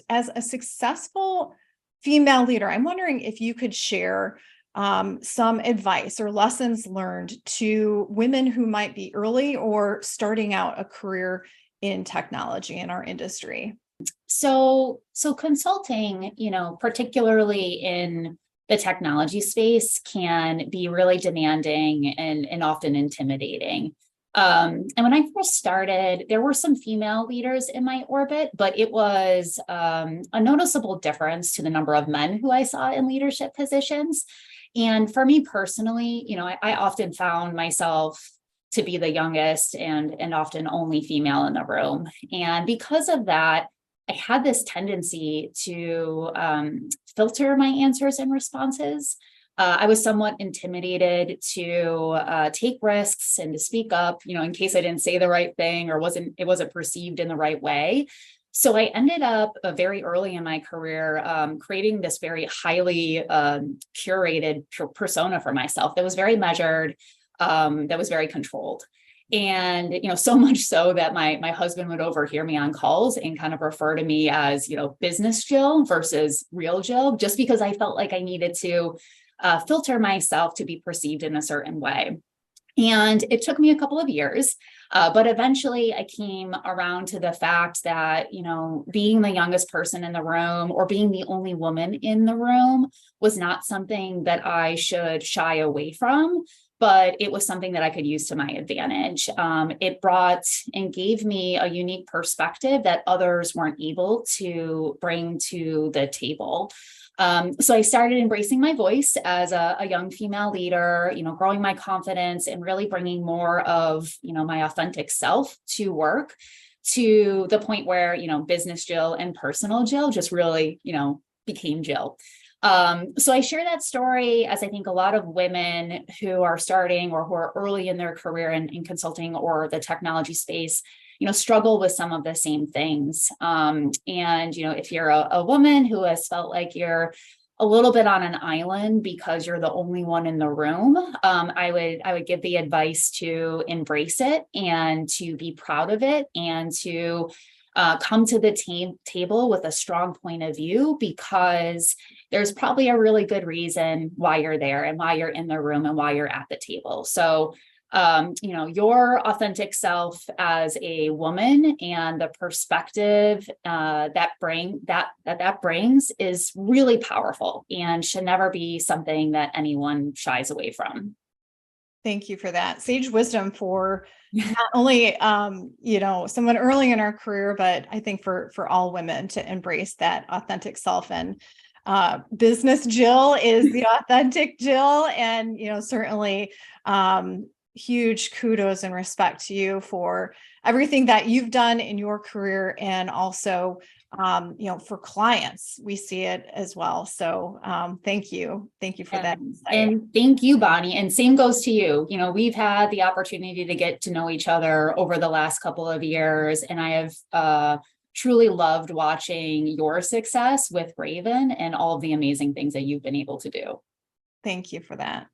As a successful female leader, I'm wondering if you could share some advice or lessons learned to women who might be early or starting out a career in technology in our industry. So consulting, particularly in the technology space, can be really demanding and often intimidating. And when I first started, there were some female leaders in my orbit, but it was a noticeable difference to the number of men who I saw in leadership positions. And for me personally, I often found myself to be the youngest and often only female in the room. And because of that, I had this tendency to filter my answers and responses. I was somewhat intimidated to take risks and to speak up, in case I didn't say the right thing or it wasn't perceived in the right way. So I ended up very early in my career creating this very highly curated persona for myself that was very measured, that was very controlled. And, so much so that my husband would overhear me on calls and kind of refer to me as, business Jill versus real Jill, just because I felt like I needed to filter myself to be perceived in a certain way. And it took me a couple of years, but eventually I came around to the fact that, being the youngest person in the room or being the only woman in the room was not something that I should shy away from, but it was something that I could use to my advantage. It brought and gave me a unique perspective that others weren't able to bring to the table. So I started embracing my voice as a young female leader, growing my confidence and really bringing more of, my authentic self to work, to the point where, business Jill and personal Jill just really, became Jill. So I share that story as I think a lot of women who are starting or who are early in their career in consulting or the technology space, struggle with some of the same things. And, if you're a woman who has felt like you're a little bit on an island because you're the only one in the room, I would give the advice to embrace it and to be proud of it and to come to the table with a strong point of view, because there's probably a really good reason why you're there and why you're in the room and why you're at the table. So your authentic self as a woman and the perspective that brings is really powerful and should never be something that anyone shies away from. Thank you for that sage wisdom for not only, someone early in our career, but I think for all women to embrace that authentic self. And business Jill is the authentic Jill. And, certainly huge kudos and respect to you for everything that you've done in your career, and also, for clients, we see it as well. So thank you for that insight. And thank you, Bonnie. And same goes to you. We've had the opportunity to get to know each other over the last couple of years, and I have truly loved watching your success with Raven and all of the amazing things that you've been able to do. Thank you for that.